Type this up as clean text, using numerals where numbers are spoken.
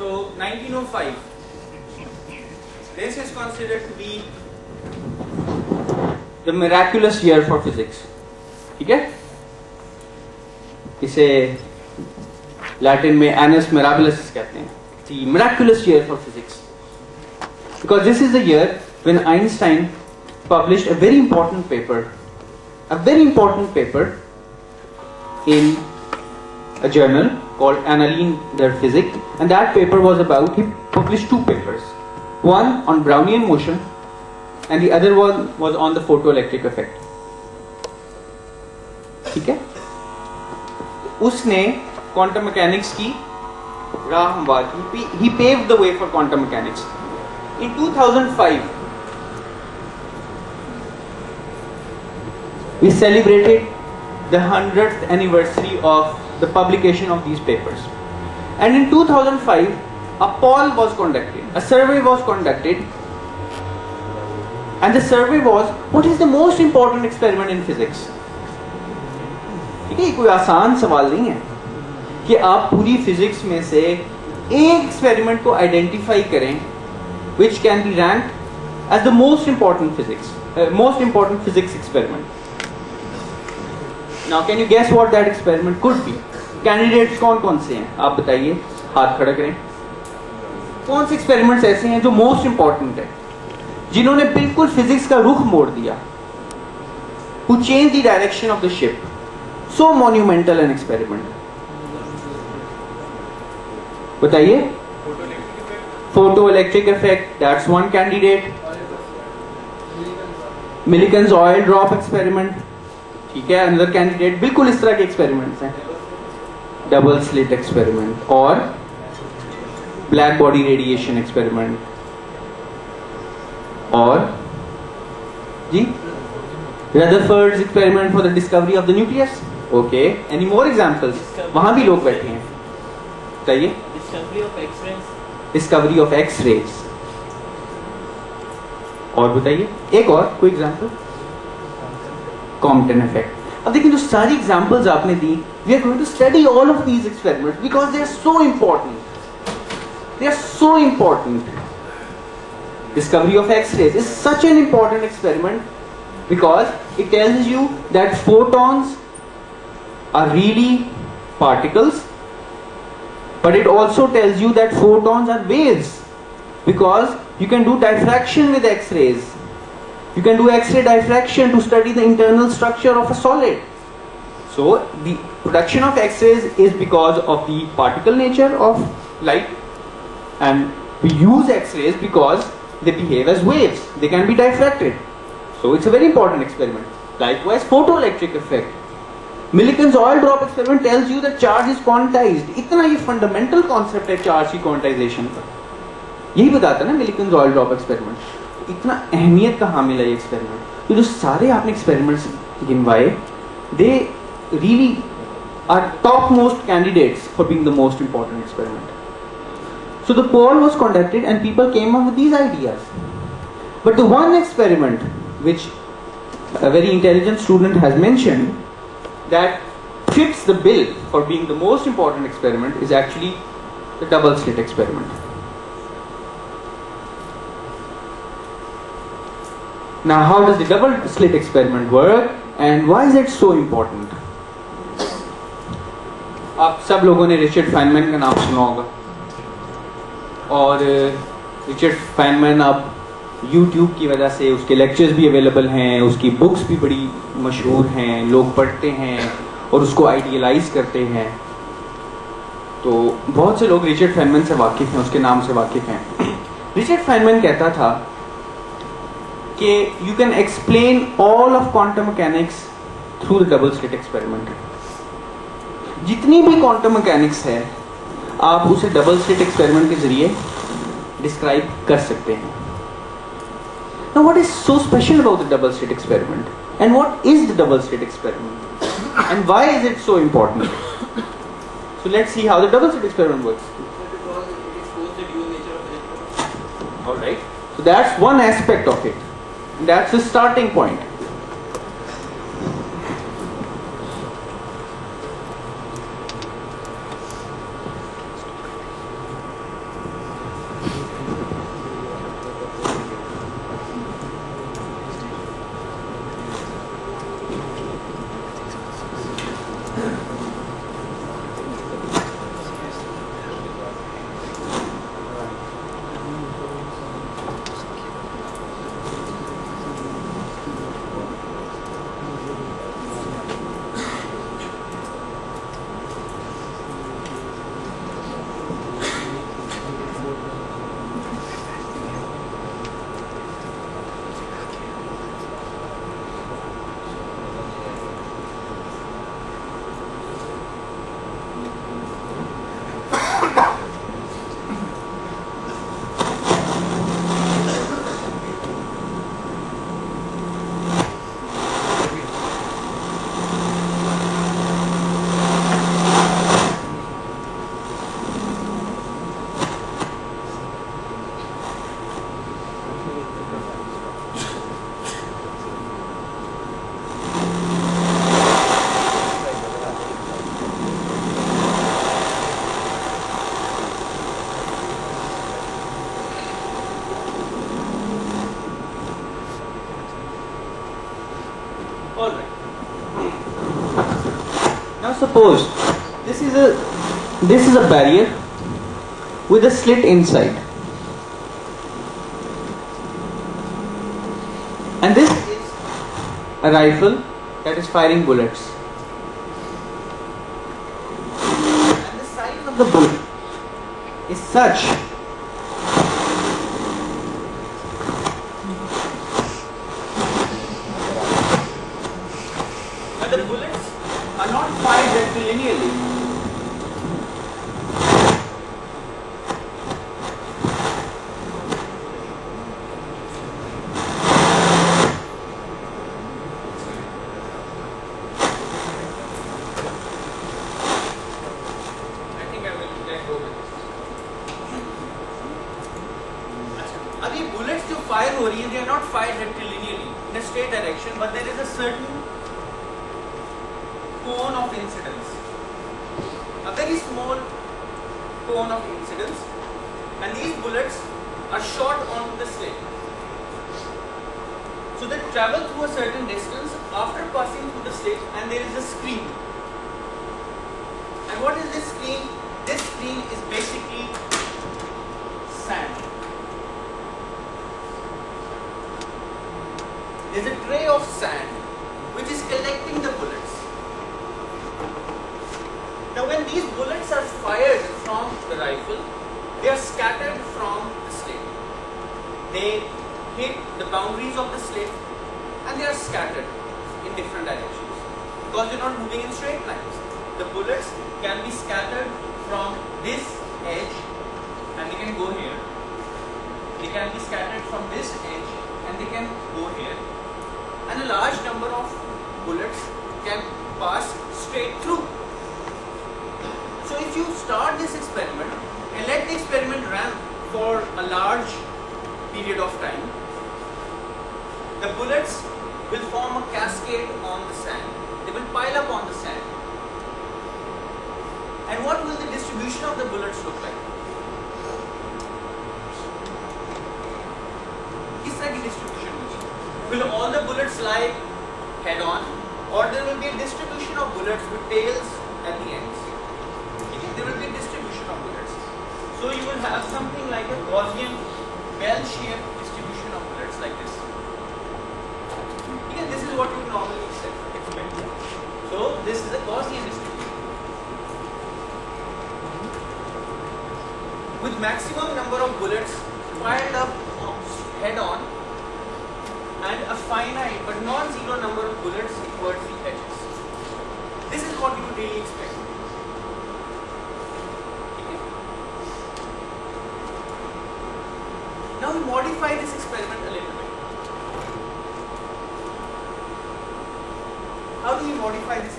So 1905, this is considered to be the miraculous year for physics. ठीक है? इसे Latin में annus mirabilis कहते हैं. The miraculous year for physics, because this is the year when Einstein published a very important paper in a journal called Annalen der Physik, and that paper was about, he published two papers, one on Brownian motion and the other one was on the photoelectric effect. ठीक है? उसने quantum mechanics की राह हमवार की. He paved the way for quantum mechanics. In 2005, we celebrated the 100th anniversary of the publication of these papers. And in 2005, a poll was conducted, a survey was conducted, and the survey was, what is the most important experiment in physics? ठीक है, कोई आसान सवाल नहीं है कि आप पूरी फिजिक्स में से एक एक्सपेरिमेंट को आइडेंटिफाई करें which can be ranked as the most important physics experiment. Now can you guess what that experiment could be? Candidates कौन से हैं? आप बताइए, हाथ खड़ा करें. कौन से experiments ऐसे हैं जो most important है, जिन्होंने बिल्कुल फिजिक्स का रुख मोड़ दिया? Who changed the direction of the ship? So monumental an experiment. बताइए. Photoelectric effect, that's one candidate. Millikan's oil drop experiment, ठीक है, another candidate. बिल्कुल इस तरह के experiments हैं. Double slit experiment और black body radiation experiment और जी Rutherford's experiment for the discovery of the nucleus. Okay, any more examples? वहाँ भी लोग बैठे हैं. बताइए. Discovery of X-rays. और बताइए एक और कोई एग्जांपल. Compton effect. अब देखिए जो सारी एग्जांपल्स आपने दी, we are going to study all of these experiments because they are so important. They are so important. Discovery of X-rays is such an important experiment because it tells you that photons are really particles, but it also tells you that photons are waves, because you can do diffraction with X-rays. You can do X-ray diffraction to study the internal structure of a solid. So the production of X-rays is because of the particle nature of light, and we use X-rays because they behave as waves. They can be diffracted. So it's a very important experiment. Likewise, photoelectric effect. Millikan's oil drop experiment tells you that charge is quantized. इतना ये fundamental concept है charge की quantization का. यही बताता है ना Millikan's oil drop experiment. इतना अहमियत कहाँ मिला ये experiment? तो जो सारे आपने experiments गिनवाए, they really are topmost candidates for being the most important experiment. So the poll was conducted and people came up with these ideas. But the one experiment which a very intelligent student has mentioned that fits the bill for being the most important experiment is actually the double slit experiment. Now how does the double slit experiment work and why is it so important? आप सब लोगों ने Richard Feynman का नाम सुना होगा, और Richard Feynman अब YouTube की वजह से उसके लेक्चर्स भी अवेलेबल हैं, उसकी बुक्स भी बड़ी मशहूर हैं, लोग पढ़ते हैं और उसको आइडियलाइज करते हैं. तो बहुत से लोग रिचर्ड फाइनमैन से वाकिफ हैं, उसके नाम से वाकिफ हैं. रिचर्ड फाइनमैन कहता था कि you can explain all of quantum mechanics through the double slit experiment. जितनी भी क्वांटम मैकेनिक्स है आप उसे डबल स्लिट एक्सपेरिमेंट के जरिए डिस्क्राइब कर सकते हैं. Now what is so special about the double slit experiment? And what is the double slit experiment? And why is it so important? So let's see how the double slit experiment works. Because it exposed the dual nature of electrons. Alright. So that's one aspect of it. That's the starting point. Now suppose this is a barrier with a slit inside, and this is a rifle that is firing bullets, and the size of the bullet is such that the bullets are not fired rectilinearly. I think I will let go with this. अब ये bullets जो fire हो रही हैं, they are not fired rectilinearly in a straight direction, but there is a certain cone of incidence, a very small cone of incidence, and these bullets are shot onto the slit. So they travel through a certain distance after passing through the slit, and there is a screen. And what is this screen? This screen is basically sand. There is a tray of sand which is collecting the bullets. Now when these bullets are fired from the rifle, they are scattered from the slit. They hit the boundaries of the slit and they are scattered in different directions because they are not moving in straight lines. The bullets can be scattered from this edge and they can go here. They can be scattered from this edge and they can go here. And a large number of bullets can pass straight through. So if you start this experiment and let the experiment run for a large period of time, the bullets will form a cascade on the sand. They will pile up on the sand. And what will the distribution of the bullets look like? इस तरह की distribution होगी. Will all the bullets lie head on, or there will be a distribution of bullets with tails at the ends? There will be a distribution of bullets. So you will have something like a Gaussian bell-shaped distribution of bullets like this. Again, this is what you normally expect. So this is a Gaussian distribution with maximum number of bullets fired up head on and a finite but non-zero number of bullets towards the edges. This is what you would really expect. Now we modify this experiment a little bit. How do we modify this